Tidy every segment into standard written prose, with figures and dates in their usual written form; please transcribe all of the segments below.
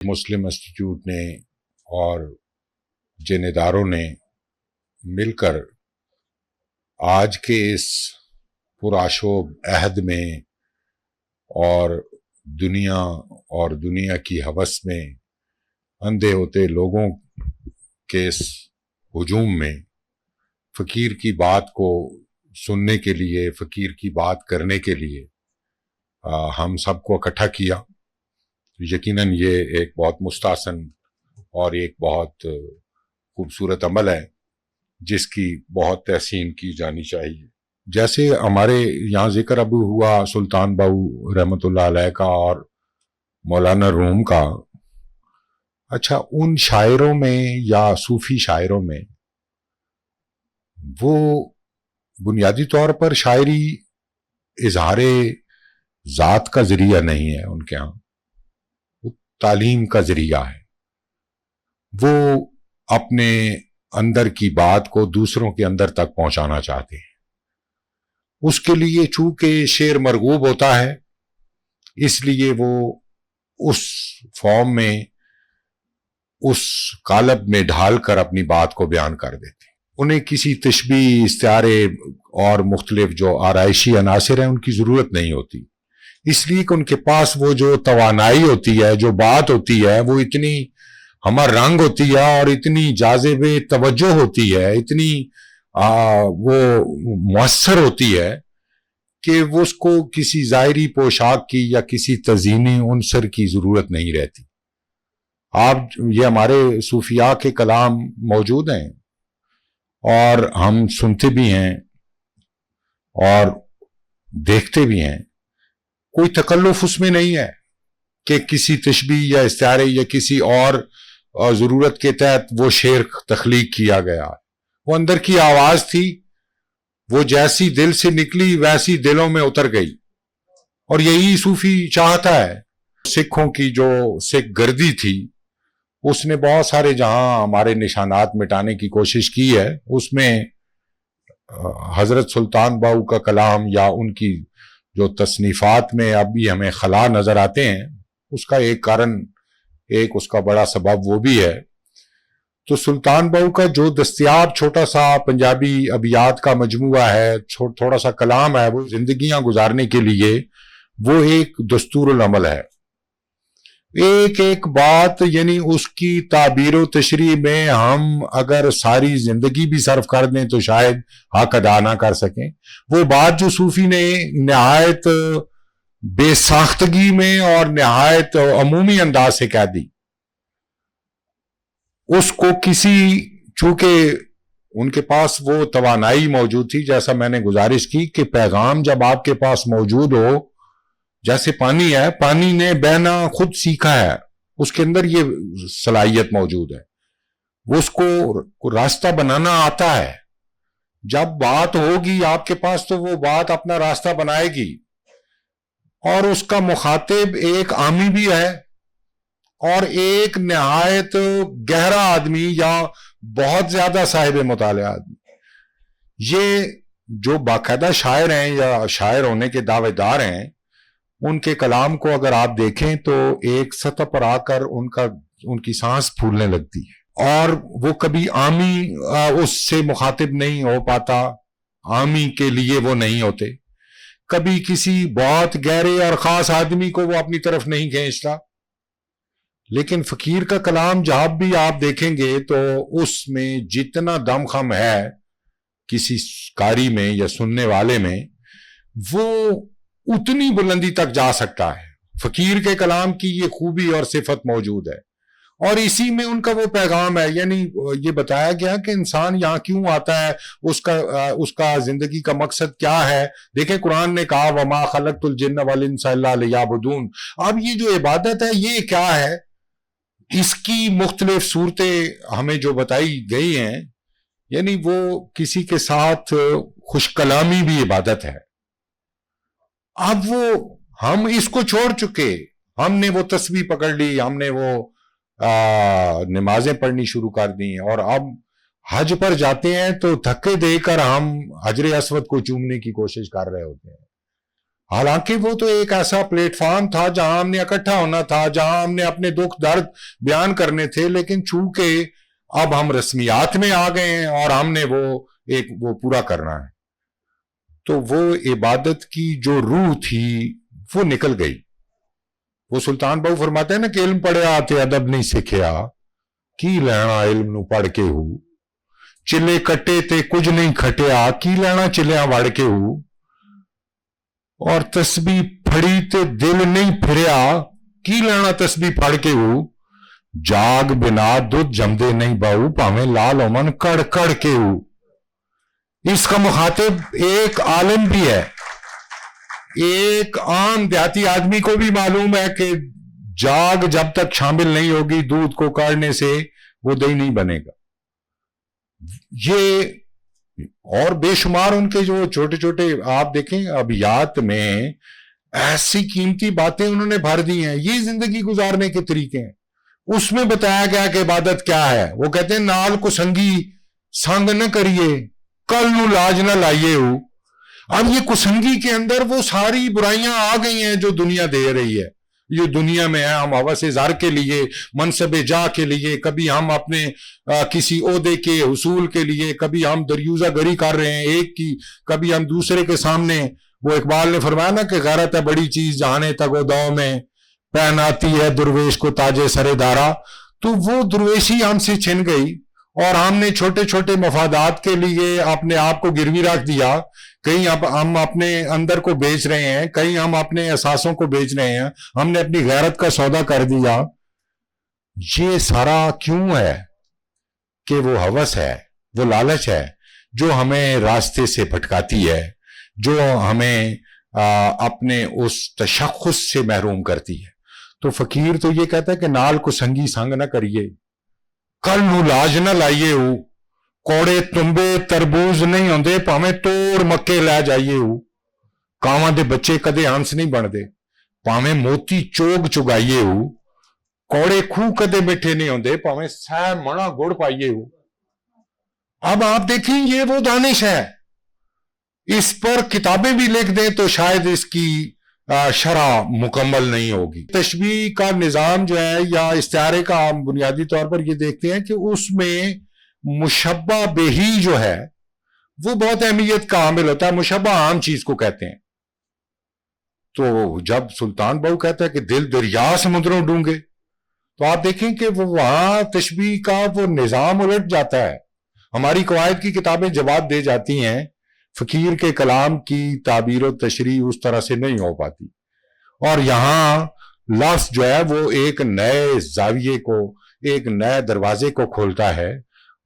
مسلم institute نے اور جن اداروں نے مل کر آج کے اس پرآشوب عہد میں اور دنیا کی ہوس میں اندھے ہوتے لوگوں کے اس ہجوم میں فقیر کی بات کو سننے کے لیے، فقیر کی بات کرنے کے لیے ہم سب کو اکٹھا کیا. یقیناً یہ ایک بہت مستحسن اور ایک بہت خوبصورت عمل ہے جس کی بہت تحسین کی جانی چاہیے. جیسے ہمارے یہاں ذکر اب ہوا سلطان باؤ رحمۃ اللہ علیہ کا اور مولانا روم کا. اچھا، ان شاعروں میں یا صوفی شاعروں میں وہ بنیادی طور پر شاعری اظہار ذات کا ذریعہ نہیں ہے، ان کے ہاں وہ تعلیم کا ذریعہ ہے. وہ اپنے اندر کی بات کو دوسروں کے اندر تک پہنچانا چاہتے ہیں. اس کے لیے چونکہ شعر مرغوب ہوتا ہے، اس لیے وہ اس فارم میں، اس قالب میں ڈھال کر اپنی بات کو بیان کر دیتے ہیں. انہیں کسی تشبیہ، استعارے اور مختلف جو آرائشی عناصر ہیں ان کی ضرورت نہیں ہوتی، اس لیے کہ ان کے پاس وہ جو توانائی ہوتی ہے، جو بات ہوتی ہے، وہ اتنی ہمہ رنگ ہوتی ہے اور اتنی جاذب توجہ ہوتی ہے، اتنی وہ مؤثر ہوتی ہے کہ وہ اس کو کسی ظاہری پوشاک کی یا کسی تزئینی عنصر کی ضرورت نہیں رہتی. یہ ہمارے صوفیاء کے کلام موجود ہیں اور ہم سنتے بھی ہیں اور دیکھتے بھی ہیں. کوئی تکلف اس میں نہیں ہے کہ کسی تشبیہ یا استعارے یا کسی اور ضرورت کے تحت وہ شعر تخلیق کیا گیا. وہ اندر کی آواز تھی، وہ جیسی دل سے نکلی ویسی دلوں میں اتر گئی. اور یہی صوفی چاہتا ہے. سکھوں کی جو سکھ گردی تھی، اس نے بہت سارے جہاں ہمارے نشانات مٹانے کی کوشش کی ہے. اس میں حضرت سلطان باؤ کا کلام یا ان کی جو تصنیفات میں اب بھی ہمیں خلا نظر آتے ہیں، اس کا ایک کارن، ایک اس کا بڑا سبب وہ بھی ہے. تو سلطان باؤ کا جو دستیاب چھوٹا سا پنجابی ابیات کا مجموعہ ہے، تھوڑا سا کلام ہے، وہ زندگیاں گزارنے کے لیے وہ ایک دستور العمل ہے. ایک ایک بات، یعنی اس کی تعبیر و تشریح میں ہم اگر ساری زندگی بھی صرف کر دیں تو شاید حق ادا نہ کر سکیں. وہ بات جو صوفی نے نہایت بے ساختگی میں اور نہایت عمومی انداز سے کہہ دی، اس کو چونکہ ان کے پاس وہ توانائی موجود تھی، جیسا میں نے گزارش کی کہ پیغام جب آپ کے پاس موجود ہو، جیسے پانی ہے، پانی نے بہنا خود سیکھا ہے، اس کے اندر یہ صلاحیت موجود ہے، وہ اس کو راستہ بنانا آتا ہے. جب بات ہوگی آپ کے پاس تو وہ بات اپنا راستہ بنائے گی. اور اس کا مخاطب ایک عامی بھی ہے اور ایک نہایت گہرا آدمی یا بہت زیادہ صاحب مطالعہ آدمی. یہ جو باقاعدہ شاعر ہیں یا شاعر ہونے کے دعوے دار ہیں، ان کے کلام کو اگر آپ دیکھیں تو ایک سطح پر آ کر ان کی سانس پھولنے لگتی ہے، اور وہ کبھی عامی اس سے مخاطب نہیں ہو پاتا، عامی کے لیے وہ نہیں ہوتے. کبھی کسی بہت گہرے اور خاص آدمی کو وہ اپنی طرف نہیں کھینچتا. لیکن فقیر کا کلام جب بھی آپ دیکھیں گے تو اس میں جتنا دم خم ہے کسی قاری میں یا سننے والے میں، وہ اتنی بلندی تک جا سکتا ہے. فقیر کے کلام کی یہ خوبی اور صفت موجود ہے، اور اسی میں ان کا وہ پیغام ہے. یعنی یہ بتایا گیا کہ انسان یہاں کیوں آتا ہے، اس کا زندگی کا مقصد کیا ہے. دیکھیں قرآن نے کہا وَمَا خَلَقْتُ الْجِنَّ وَالْإِنسَ إِلَّا لِيَعْبُدُونَ. اب یہ جو عبادت ہے یہ کیا ہے، اس کی مختلف صورتیں ہمیں جو بتائی گئی ہیں، یعنی وہ کسی کے ساتھ خوش کلامی بھی عبادت ہے. اب ہم اس کو چھوڑ چکے، ہم نے وہ تسبیح پکڑ لی، ہم نے وہ نمازیں پڑھنی شروع کر دی، اور اب حج پر جاتے ہیں تو دھکے دے کر ہم حجر اسود کو چومنے کی کوشش کر رہے ہوتے ہیں. حالانکہ وہ تو ایک ایسا پلیٹ فارم تھا جہاں ہم نے اکٹھا ہونا تھا، جہاں ہم نے اپنے دکھ درد بیان کرنے تھے، لیکن چونکہ اب ہم رسمیات میں آ گئے ہیں اور ہم نے وہ پورا کرنا ہے، تو وہ عبادت کی جو روح تھی وہ نکل گئی۔ وہ سلطان بہو فرماتے ہیں نا کہ علم پڑھیا تے ادب نہیں سیکھیا، کی لینا علم نو پڑھ کے ہو، چلے کٹے تے کچھ نہیں کھٹیا، کی لینا چلیاں وڑ کے ہو، اور تسبیح پھڑی تے دل نہیں پھریا، کی لینا تسبیح پھڑ کے ہو، جاگ بنا دودھ جمدے نہیں باؤ، پاویں لال اومن کڑ کڑ کے ہو۔ اس کا مخاطب ایک عالم بھی ہے، ایک عام دیہاتی آدمی کو بھی معلوم ہے کہ جاگ جب تک شامل نہیں ہوگی دودھ کو کاڑنے سے وہ دہی نہیں بنے گا۔ یہ اور بے شمار ان کے جو چھوٹے چھوٹے آپ دیکھیں ابیات میں ایسی قیمتی باتیں انہوں نے بھر دی ہیں، یہ زندگی گزارنے کے طریقے ہیں۔ اس میں بتایا گیا کہ عبادت کیا ہے۔ وہ کہتے ہیں نال کو سنگی سنگ نہ کریے، کل نو لاج نہ لائیے ہو۔ اب یہ کسنگی کے اندر وہ ساری برائیاں آ گئی ہیں جو دنیا دے رہی ہے۔ یہ دنیا میں ہے، ہم ہوس زر کے لیے، منصب جا کے لیے، کبھی ہم اپنے کسی عہدے کے حصول کے لیے، کبھی ہم دریوزہ گری کر رہے ہیں ایک کی، کبھی ہم دوسرے کے سامنے۔ وہ اقبال نے فرمایا نا کہ غیرت ہے بڑی چیز جہانے تک و دو میں، پہناتی ہے درویش کو تاج سر دارا۔ تو وہ درویشی ہم سے چھن گئی اور ہم نے چھوٹے چھوٹے مفادات کے لیے اپنے آپ کو گروی رکھ دیا۔ کہیں ہم اپنے اندر کو بیچ رہے ہیں، کہیں ہم اپنے احساسوں کو بیچ رہے ہیں، ہم نے اپنی غیرت کا سودا کر دیا۔ یہ سارا کیوں ہے؟ کہ وہ ہوس ہے، وہ لالچ ہے جو ہمیں راستے سے بھٹکاتی ہے، جو ہمیں اپنے اس تشخص سے محروم کرتی ہے۔ تو فقیر تو یہ کہتا ہے کہ نال کو سنگی سنگ نہ کریے، کل نو لاج نہ لائیے ہو، کوڑے تمبے تربوز نہیں ہوندے پاویں توڑ مکے لے جائیے ہو، کاواں دے بچے کدے ہنس نہیں بندے پاویں موتی چوگ چگائیے ہو، کوڑے کھو کدے میٹھے نہیں ہوندے پاویں سہ منا گڑ پائیے ہو۔ اب آپ دیکھیں یہ وہ دانش ہے، اس پر کتابیں بھی لکھ دیں تو شاید اس کی شرح مکمل نہیں ہوگی۔ تشبیہ کا نظام جو ہے یا استعارے کا ہم بنیادی طور پر یہ دیکھتے ہیں کہ اس میں مشبہ بہی جو ہے وہ بہت اہمیت کا حامل ہوتا ہے۔ مشبہ عام چیز کو کہتے ہیں۔ تو جب سلطان بہو کہتا ہے کہ دل دریا سمندروں ڈونگے، تو آپ دیکھیں کہ وہ وہاں تشبیہ کا وہ نظام الٹ جاتا ہے۔ ہماری قواعد کی کتابیں جواب دے جاتی ہیں، فقیر کے کلام کی تعبیر و تشریح اس طرح سے نہیں ہو پاتی، اور یہاں لفظ جو ہے وہ ایک نئے زاویے کو، ایک نئے دروازے کو کھولتا ہے،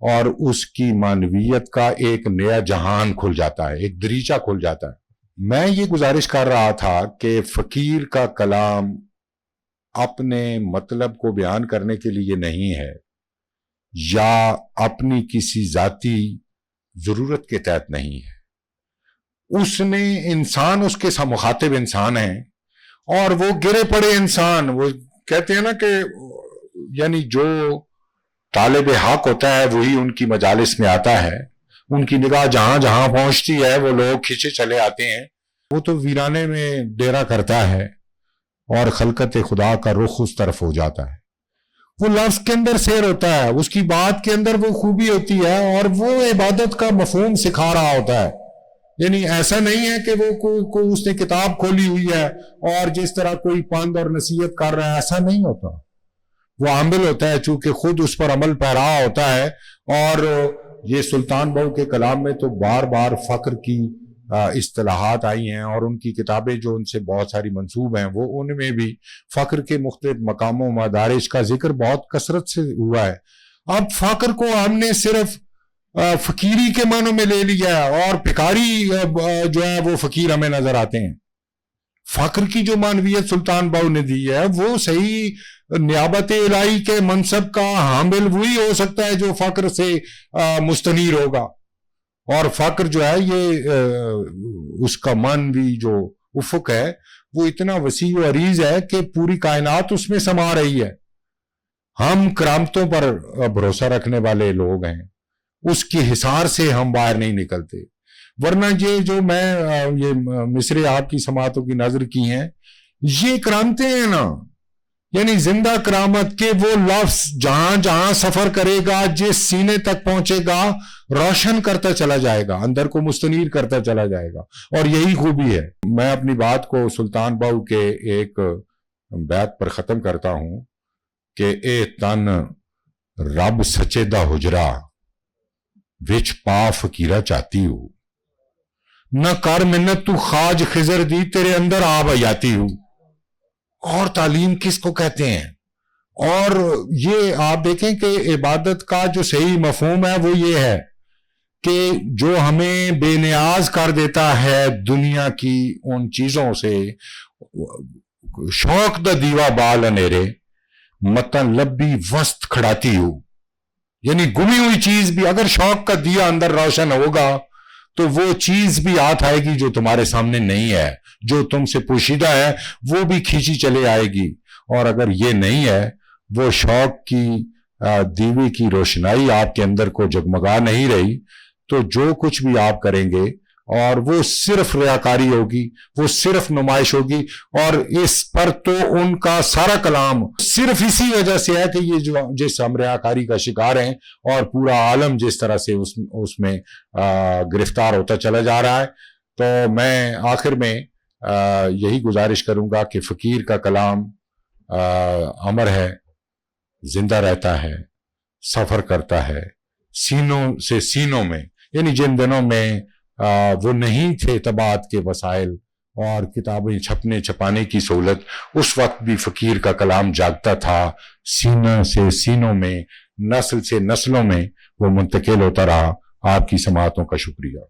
اور اس کی معنویت کا ایک نیا جہان کھل جاتا ہے، ایک دریچہ کھل جاتا ہے۔ میں یہ گزارش کر رہا تھا کہ فقیر کا کلام اپنے مطلب کو بیان کرنے کے لیے نہیں ہے، یا اپنی کسی ذاتی ضرورت کے تحت نہیں ہے۔ اس نے انسان، اس کے مخاطب انسان ہیں، اور وہ گرے پڑے انسان، وہ کہتے ہیں نا کہ یعنی جو طالب حق ہوتا ہے وہی ان کی مجالس میں آتا ہے، ان کی نگاہ جہاں جہاں پہنچتی ہے وہ لوگ کھینچے چلے آتے ہیں۔ وہ تو ویرانے میں ڈیرا کرتا ہے اور خلقت خدا کا رخ اس طرف ہو جاتا ہے۔ وہ لفظ کے اندر سیر ہوتا ہے، اس کی بات کے اندر وہ خوبی ہوتی ہے، اور وہ عبادت کا مفہوم سکھا رہا ہوتا ہے۔ یعنی ایسا نہیں ہے کہ وہ کوئی اس نے کتاب کھولی ہوئی ہے اور جس طرح کوئی پند اور نصیحت کر رہا ہے، ایسا نہیں ہوتا۔ وہ عامل ہوتا ہے چونکہ خود اس پر عمل پیرا ہوتا ہے۔ اور یہ سلطان بہو کے کلام میں تو بار بار فقر کی اصطلاحات آئی ہیں، اور ان کی کتابیں جو ان سے بہت ساری منسوب ہیں، وہ ان میں بھی فقر کے مختلف مقاموں مدارج کا ذکر بہت کثرت سے ہوا ہے۔ اب فقر کو ہم نے صرف فقیری کے معنوں میں لے لیا ہے، اور بھکاری جو ہے وہ فقیر ہمیں نظر آتے ہیں۔ فقر کی جو معنویت سلطان بہو نے دی ہے وہ صحیح نیابت الہی کے منصب کا حامل وہی ہو سکتا ہے جو فقر سے مستنیر ہوگا، اور فقر جو ہے یہ اس کا معنوی جو افق ہے وہ اتنا وسیع و عریض ہے کہ پوری کائنات اس میں سما رہی ہے۔ ہم کرامتوں پر بھروسہ رکھنے والے لوگ ہیں، اس کے حصار سے ہم باہر نہیں نکلتے۔ ورنہ یہ جو میں یہ مصرے آپ کی سماعتوں کی نظر کی ہیں، یہ کرامتیں ہیں نا، یعنی زندہ کرامت کے وہ لفظ جہاں جہاں سفر کرے گا، جس سینے تک پہنچے گا روشن کرتا چلا جائے گا، اندر کو مستنیر کرتا چلا جائے گا، اور یہی خوبی ہے۔ میں اپنی بات کو سلطان باؤ کے ایک بیت پر ختم کرتا ہوں کہ اے تن رب سچے دا حجرا وچ پا فقیرہ چاہتی ہو، نہ کر منت تو خاج خضر دی تیرے اندر آب آیاتی ہو۔ اور تعلیم کس کو کہتے ہیں؟ اور یہ آپ دیکھیں کہ عبادت کا جو صحیح مفہوم ہے وہ یہ ہے کہ جو ہمیں بے نیاز کر دیتا ہے دنیا کی ان چیزوں سے، شوق دا دیوا بال انیرے متن لبی وسط کھڑاتی ہو، یعنی گمی ہوئی چیز بھی اگر شوق کا دیا اندر روشن ہوگا تو وہ چیز بھی ہاتھ آئے گی جو تمہارے سامنے نہیں ہے، جو تم سے پوشیدہ ہے وہ بھی کھینچی چلے آئے گی۔ اور اگر یہ نہیں ہے، وہ شوق کی دیوے کی روشنائی آپ کے اندر کو جگمگا نہیں رہی، تو جو کچھ بھی آپ کریں گے اور وہ صرف ریاکاری ہوگی، وہ صرف نمائش ہوگی، اور اس پر تو ان کا سارا کلام صرف اسی وجہ سے ہے کہ یہ جو جس ہم ریاکاری کا شکار ہیں اور پورا عالم جس طرح سے اس میں گرفتار ہوتا چلا جا رہا ہے۔ تو میں آخر میں یہی گزارش کروں گا کہ فقیر کا کلام امر ہے، زندہ رہتا ہے، سفر کرتا ہے سینوں سے سینوں میں، یعنی جن دنوں میں وہ نہیں تھے طباعت کے وسائل اور کتابیں چھپنے چھپانے کی سہولت، اس وقت بھی فقیر کا کلام جاگتا تھا، سینہ سے سینوں میں، نسل سے نسلوں میں وہ منتقل ہوتا رہا۔ آپ کی سماعتوں کا شکریہ۔